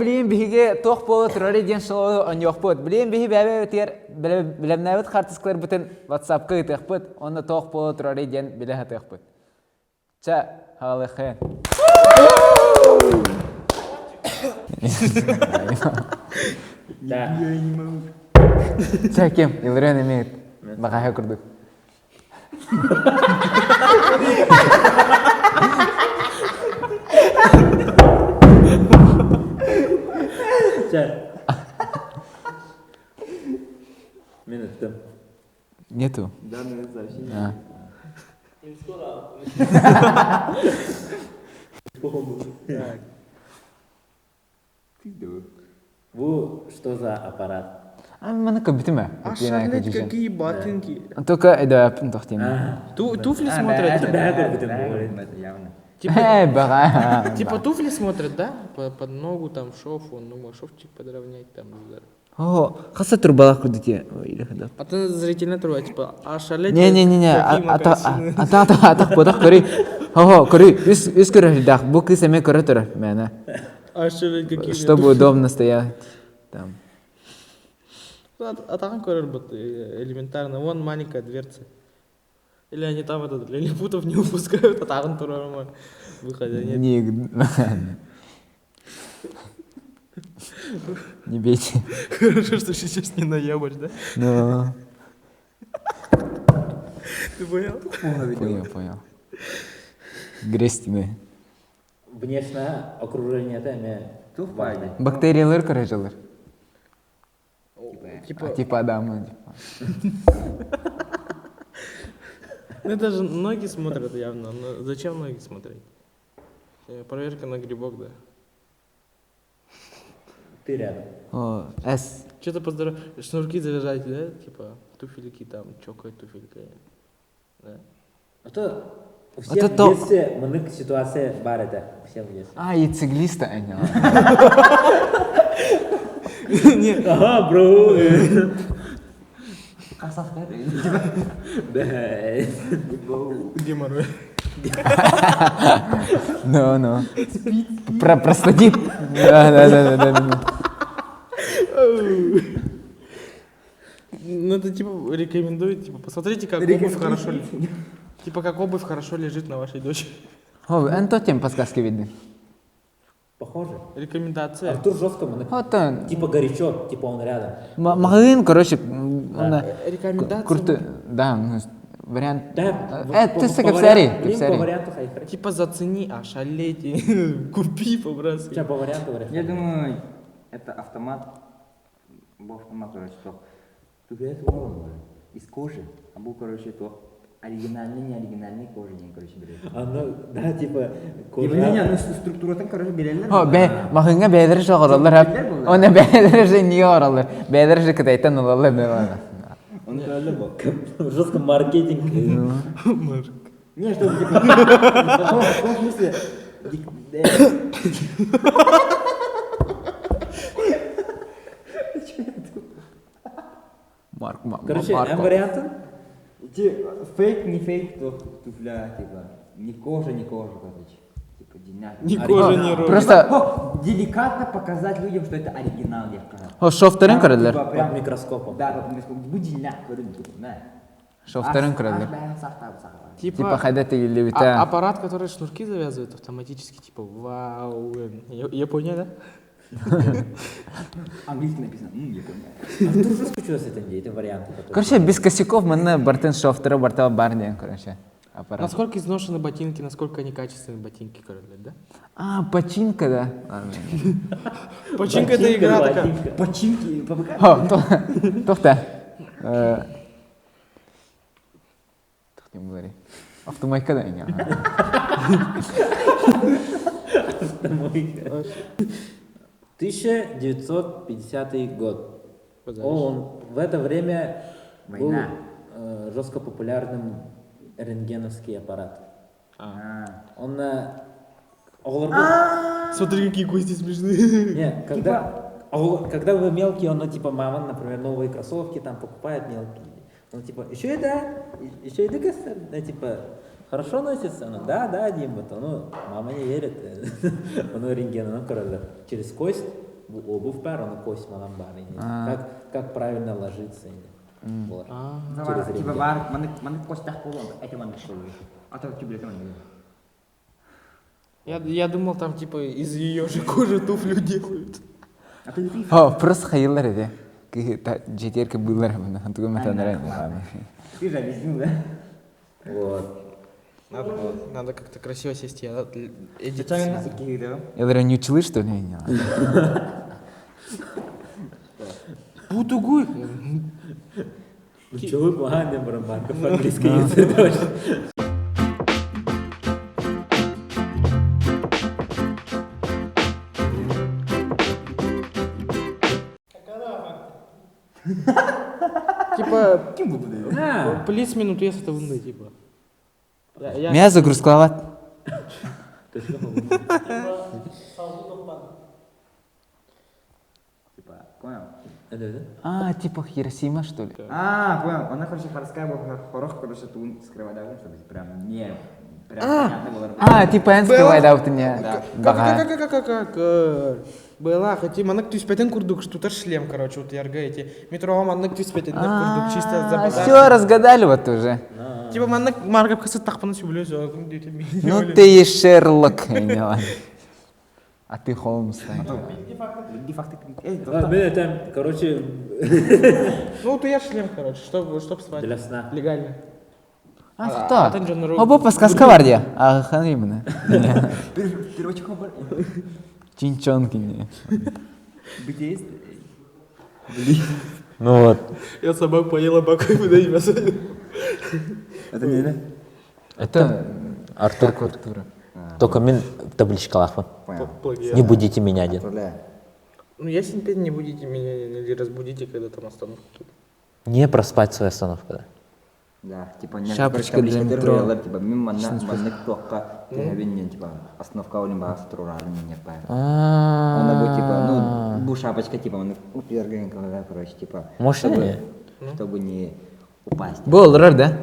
bileyim bihiге toq bolu turari den şoğu on yok bud. Bileyim bihi bebe öter bilemnabet kartısklar bütün WhatsApp'ka ıtık bud. Onda toq bolu turari den bile hatık bud. Ça halı khen. Ça kim? Yıldıran emet. Bakaya kurduk. Мен өттім. Нету. Данное сообщение. Бұл что за аппарат? Mana кабитима. Ошалеть, какие ботинки. Только это тохтина. Туфли смотрят. Это явно. Бага. Типа туфли смотрят, да? Под ногу там шов, он думал, шовчик подровнять там. О, хаса турбалах кудите. Или хада. А ты зрительно трое, типа, ошалеть. Не. какие мокасины. Атак подах кори. О, кори. Из дах. Буки сами коротора. Мэна. Ошалеть, какие. Чтобы удобно стоять там. А там вот элементарно. Вон маленькая дверца. Или они там этот лилипутов не выпускают, а там турбалах выхода нет. Не бейте. Хорошо, что сейчас не наебаешь, да? Ну. Ты понял? Понял. Грестины. Внешне окружение мен Туфайды. Бактериялар корочалар. Типа адамы. Ну это же ноги смотрят явно. Но зачем ноги смотреть? Проверка на грибок, да. Ты рядом. О, С. Что-то поздоров... Шнурки завязать, да? Типа туфельки там, чокать туфелька. Да. А то у всех в детстве мынык ситуация бар это. Всем в детстве. А, и циглиста они. Ага, бро. Геморрой. Ну. Простудит. Да. Ну это типа рекомендует, типа посмотрите, как обувь хорошо лежит. Типа как обувь хорошо лежит на вашей дочери. О, эн тем подсказки видны. Похоже. Рекомендация. Артур жестко мынык. Вот он. Типа горячо, типа он рядом. Магазин, короче, Рекомендация. круто. Да, вариант. Да. Это капсари. По варианту хайхры. Типа зацени, ошалеть, купи, побросай. Сейчас по варианту Я думаю, это автомат. Был автомат, короче, то. Туфли из кожи. А был, короче, то. Оригинальный, не оригинальный кожи, не, короче, берет. Ну, да, типа кожа. Не, ну структуратын, короче, берелер. О, магазинга бедер шоғыралар. Оны бедер не оралар. Бедер же кытайтан олалар. Он правильно был. Жестко маркетинг. Не, что типа. В каком смысле? Короче, варианты. Фейк, не фейк, то туфля, типа. Не кожа, короче. Типа, Ни кожа, ни рожа. Просто деликатно показать людям, что это оригинал, я скажу. о, шофтарын көрәләр. Под микроскопом. Да, под микроскопом. Будильник, да. Шофтарын көрәләр. Типа Типа хайда тегелебита. аппарат, который шнурки завязывает автоматически, типа вау. Япония, да? Английский написано, я понял. Артур жестко что с этим делает, варианты. Короче, без косяков мы бартен шофтера бартал барден, короче. Аппарат. Насколько изношены ботинки, насколько они качественные ботинки, короче, да? А, починка, да. Починка это игра такая. Починки, ПВК. О, тохта. Тохтем говори. Автомойка, да, не. 1950 год. Он в это время был жестко популярным рентгеновский аппарат. Он Смотри, какие кости смешные. Не, когда вы мелкий, он, типа, мама, например, новые кроссовки там покупает мелкие. Он, типа, еще и да, типа, хорошо носится? Ну, да, Дима, то, ну, мама не верит. Он рентген, ну, короче, через кость обувь бар, он кость манам бар. Как правильно ложиться. Вот. Через Типа рентген. бар, маны костях полон, это маны что ли? А то тебе это маны. Я думал, там типа из ее же кожи туфлю делают. А ты видишь? О, просто хайылар иде. Жетерке булар мына. Антуга матанара. Ты же объяснил, да? Вот. Надо как-то красиво сесть. Я эдит. Зачем нас такие, да? Элэр не училы, что ли? Не. Путугуй. Ключевой план барабанка по-английски язык тоже. Типа, Кем вы будете? плиз минуту если это вынды, типа. Меня загрузкалат. Типа, понял? А, типа Хиросима, что ли? А, понял. Она, короче, хорская была хорох, короче, тун скрывать, да, чтобы прям не... Прям понятно было. А, типа энская да, вот меня. Бага. Как? Была, хотим, анак түспетен курдук, что-то шлем, короче, вот ярга эти. Метро манак түспетен курдук, чисто за Все разгадали вот уже. Типа манак маргап хасат тахпана сюблю, Ну ты и Шерлок, поняла. А ты Холмс. Де-факто Там, короче, Ну, ты я шлем, короче, чтоб спать. для сна. Легально. А Atan кто? жанры- Оба подсказка var diye. А ханымны. Переводчик бар. Чинчонки не. BTS. Ну вот. Я собак поела, бакой выдай мясо. Это не, да? Это Артур Культура. Только мен табличкалахпын. Понял. Не будите меня, дед. Отправляю. Ну, если опять не будете меня или разбудите, когда там остановка. Не проспать свою остановку, да. Да, типа не Шапочка для метро. типа мимо маннык тоққа тегабиннен типа остановка олим бағасы тұрарым не па. Она будет типа, ну, бу шапочка типа маннык утверген когда, короче, типа. Машине? Чтобы не упасть. Болдырар, да?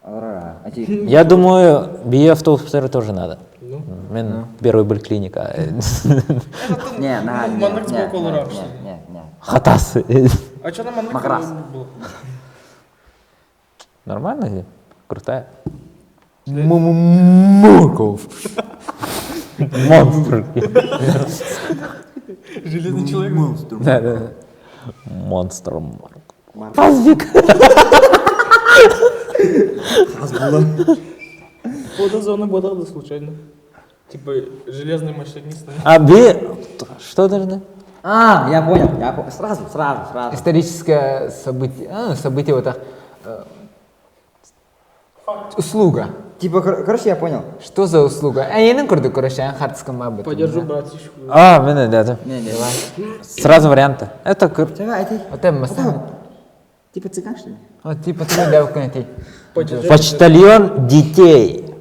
Ара, а ти Я думаю, биоавтобустары тоже надо. Ну. Мен первый был клиника. не, на, маннык сбоку олар. не. Хатасы. А что на маннык Макрас. был? Нормально, дед? Крутая. Мурков. Монстр. Железный человек. Да, да. Монстр. Пазик. Фотозона бодала случайно. Типа железный машинист. А что должны? А, я понял. Сразу. Историческое событие. Событие вот так. Услуга. Типа, короче, я понял. Что за услуга? Я не курду, короче, я хардском об этом. Подержу братишку. А, мен да. Не. Сразу варианты. Это Чего, это? Вот это масса. Типа цыган, что ли? Вот типа ты девка найти. почтальон детей.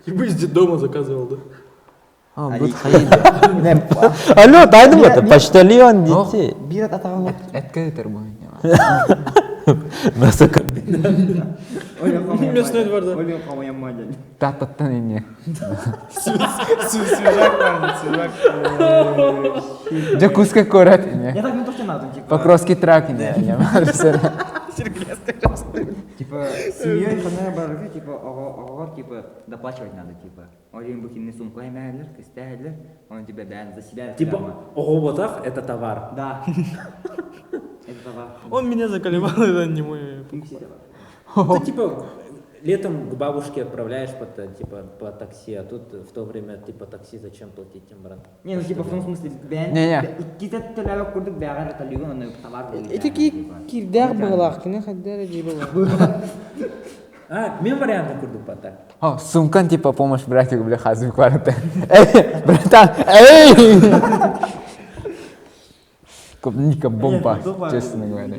Типа из детдома заказывал, да? О, будет ходить. Алло, тайдым это, почтальон детей. Бират атауы. Открытый будет. Насыка. Местный двор, да. Ольга қамая маден. Та-та-та не. Свежак, парень, свежак. Джакузка корот. Я так не то, что надо, типа. Покровский трак. Не. Типа, семьей ханая барыга, типа, огор, типа, доплачивать надо, типа. Олим бухинный сумку аймайлер, кыстайлер, он тебя бән за себя. Типа, ого, вот так, это товар. Да. Это товар. Он меня заколебал, это не мой. Ты типа летом к бабушке отправляешь по такси, а тут в то время типа такси зачем платить тем, брат? Не, ну типа в том смысле, бән. Не. Kita төләбек күрдек бәгәр талигын, аны товар булды. Это кирдяк было, кіне хаддары джи было. А, мен варианты курдук па так. О, сумкан типа помощь братику, бля, хазу кварта. Эй, братан, эй! Клубника бомба, честно говоря.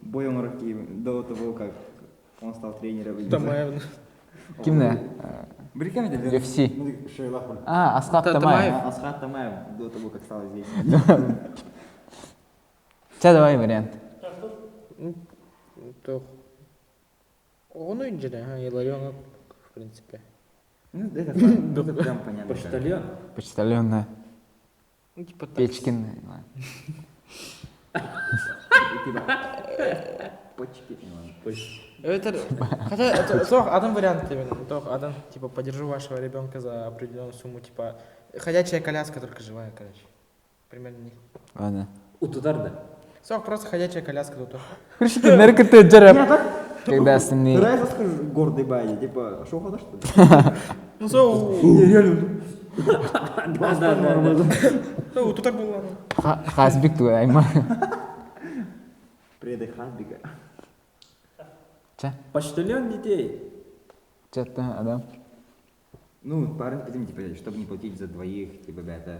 Боем руки до того, как он стал тренером. Тамаев. Кимне? Бриками да? UFC. А, Асхаб Тамаев. Тамаев. Асхат Тамаев до того, как стал здесь. Сейчас давай вариант. То. Он инженер, Иларионов, в принципе. Ну, это прям понятно. Почтальон. Почтальонная. Ну, типа так. Печкин. Типа, почки. Это, хотя, это тоже один вариант именно. Тоже один, типа, подержу вашего ребенка за определенную сумму, типа, ходячая коляска, только живая, короче. Примерно не. Ладно. Утударда. Все, просто ходячая коляска тут. Короче, кинерка ты джараб. Когда остальные... Нравится, скажу, гордый бай, типа, шо хода, что ли? Ну, все, Да. тут так было. Хасбик твой, айма. Предай Хасбига. Че? Почтальон детей. Че-то, Адам? Ну, парень, типа, чтобы не платить за двоих, типа, это,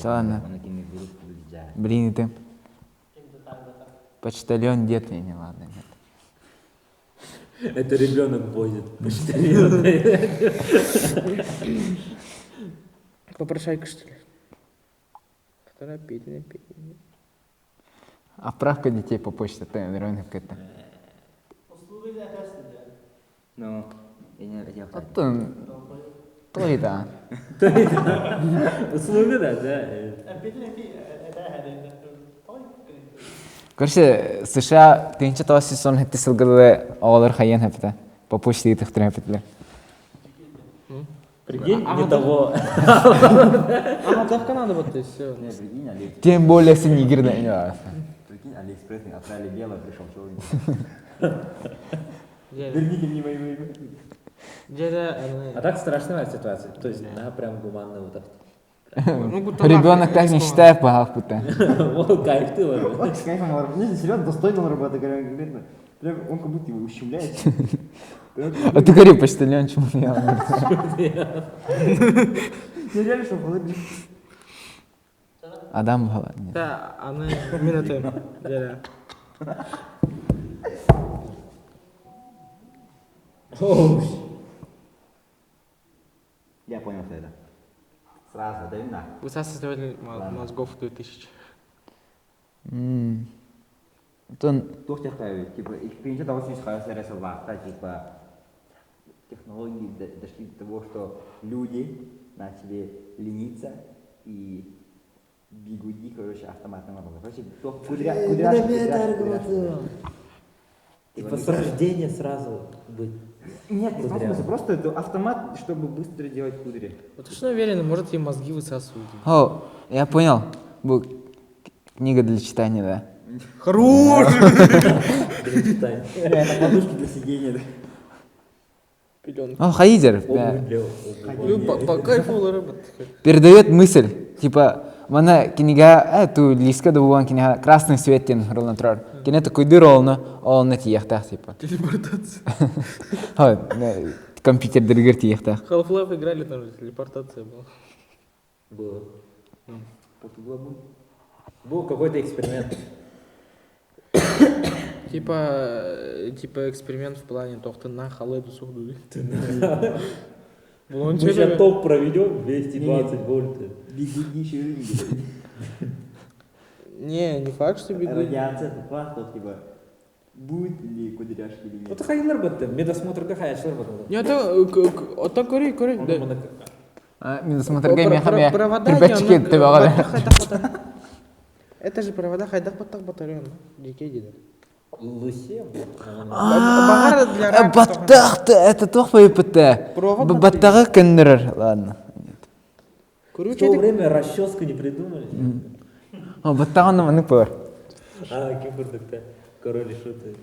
Ладно. он накинет груз, да. Блин, и ты. Почтальон дед, не, ладно, нет. Это ребенок возит. Почтальон. Попрошайка, что ли? Вторая петня. Отправка детей по почте, ты, наверное, какая-то. Ну, я не хотел А то и да. Услуги, да. Короче, США, тынча тоси сон хетти сылгылы оғалар хайен хепті. По почте етік тұрын хептілер. Прикинь, не того. Давка надо вот и все. Не, прикинь, Алиэкспресс. Тем более с нигерна не вас. Прикинь, Алиэкспресс отправили белое, пришел черный. Дядя, Верните мне мои войны. А так страшная ситуация. То есть, да, прям гуманно вот так. Ребенок так не считает по галпуте. Вот кайф ты ложишь. Вот, с кайфом он работает. Не, серьезно, достойно он работает, конкретно. Прям он как будто его ущемляет. А ты говори, почтальон, чему я? Нереально, что было. Адам была. Нет. Да, она именно ты. Дядя. Я понял, что это. Сразу, дай на. Высасыватель мозгов 2000. Тон, Кто тебя ставит? Типа, их принято того, что сейчас вахта, типа, технологии дошли до того, что люди начали лениться и бигуди, короче, автоматным образом. Короче, кудряшки. Типа с рождения сразу быть. Нет, не в том Кудрявый. смысле, просто это автомат, чтобы быстро делать кудри. Вот точно уверен, может ей мозги высасывают. о, я понял. Книга для читания, да. Хорош! Перестань. Это подушки для сидения. Пеленка. О, Хаидер По кайфу работать. передает мысль, типа, мана книга, ту лиска дубуан книга, красный свет тен ролна трар. Кине такой дыролно, он на тиехтах, типа. Телепортация. Компьютер дыргер тиехтах. Half-Life играли, там же телепортация была. Было. Был какой-то эксперимент. Типа эксперимент в плане тохты на халеду сухду. Мы сейчас топ проведем 220 вольт. Бигуди ширинги. Не факт, что бегут. Радиация фактов, типа, будет ли кудряшки или нет. Вот хай работает. Медосмотр какая что работает? Не, это кори, да. Смотри, мехами, Провода припечки, не, ты ну, говоришь. Это же провода хайдах батак батареон. Дикей деда. Лысе. Багар для рака. Баттахта, это toch по ИПТ. Провод Баттага кеннерер, ладно. Курю В то время расческу не придумали. О, баттага на маны пор. Кипрдыкта. Король и шуты.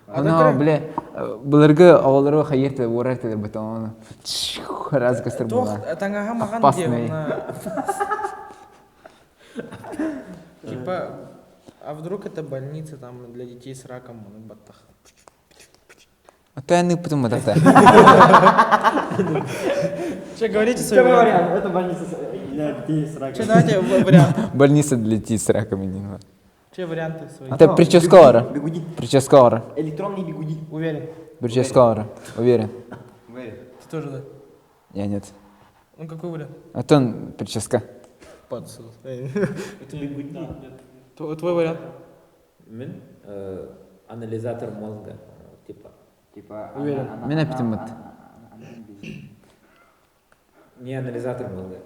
Ано, бля, бұлырғы ауылырғы хайерті орарты баттага. Раз кастыр Тох, була. таңаға маған Опасный. Типа, а вдруг это больница там для детей с раком, баттах. А то я не потом это. Че, говорите свой вариант? Это больница для детей с раком. Че, давайте вариант. Больница для детей с раками не надо. Че варианты свои? Это прическа. Бигуди. Прическа. Электронный бигуди. Уверен. Прическа. Уверен. Ты тоже, да? Я нет. Ну, какой вариант? А то прическа. Подсыл. Это бигуди. Твой вариант? Мен анализатор мозга. Типа, Уверен. Меня питомат. Не анализатор мозга.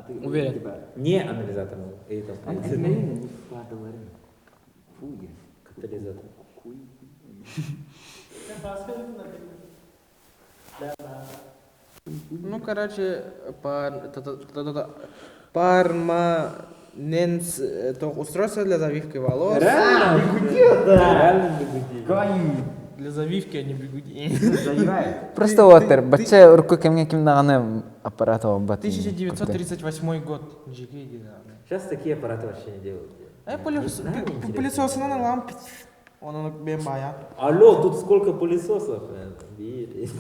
А ты, Уверен. Типа, Не анализатор. Это Марина не вкладывали. Фуя. катализатор. Хуй. Ну, короче, парманенс, это устройство для завивки волос. Реально бигуди. Конь. Для завивки, а не бигуди. Заливает. Просто отыр. Бача урку кемге ким наганы аппарат обат. 1938 год. Жеке дейді. Сейчас такие аппараты вообще не делают. Пылесосына лампа. Он бен бая. Алло, тут сколько пылесосов? Бери.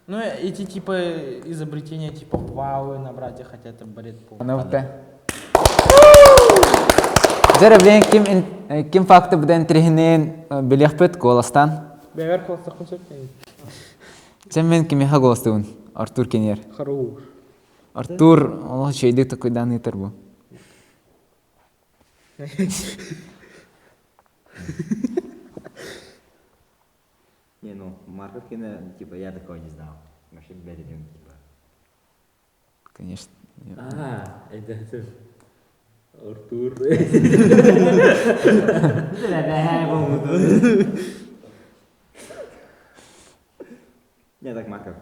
Ну, эти типа изобретения типа Huawei набрать хотят там бред по. Анавта. Жара блин ким факты будан трихнен билехпет голастан. Бевер класса концерт. Sen men kimi ha golastun Артур Кенер. Хорош. Артур Allah şeydi такой данный турбу. Не, ну, Марковкина, типа, я такого не знал. Вообще, Бердин, типа. Конечно. Это Артур. Не, так Марков.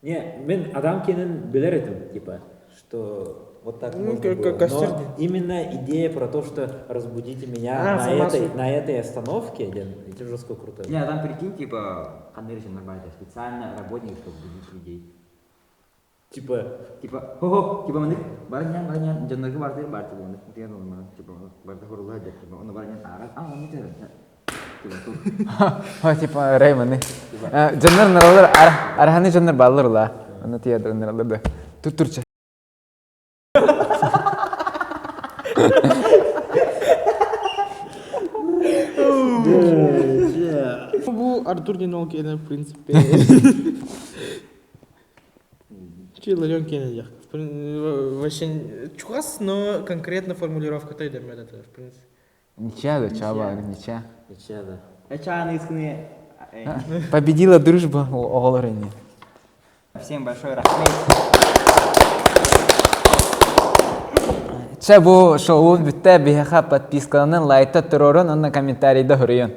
Не, мен Адамкинен билер этим, типа, что вот так Ну, можно как было. костер. Но именно идея про то, что разбудите меня сама на этой остановке, это жестко круто. Не, а там прикинь, типа, Андрей нормально, специально работник, чтобы будить людей. Типа, Типа, мендик, барnya, jenenge barter barter, mendик, dia normal, типа, barter huruf aja, типа, он барnya тарас, он itu, типа, tuh. Ha типа Рейман. Жаннар наралар арханы жаннар баллар ла. Аны тияды наралар да. Турча. Bu Артур Денол Кенен, в принципе. Че, Ларен Кенен, вообще чухас, но конкретно формулировка тайда это, в принципе. Ничья да, чаба, ничья. ничего. Чаны искренне. Победила дружба оголорыни. Всем большой рахмет. Ча бу шоу бүтте бихаха подпискаланын лайта турорун, онна комментарийда хөрөйөн.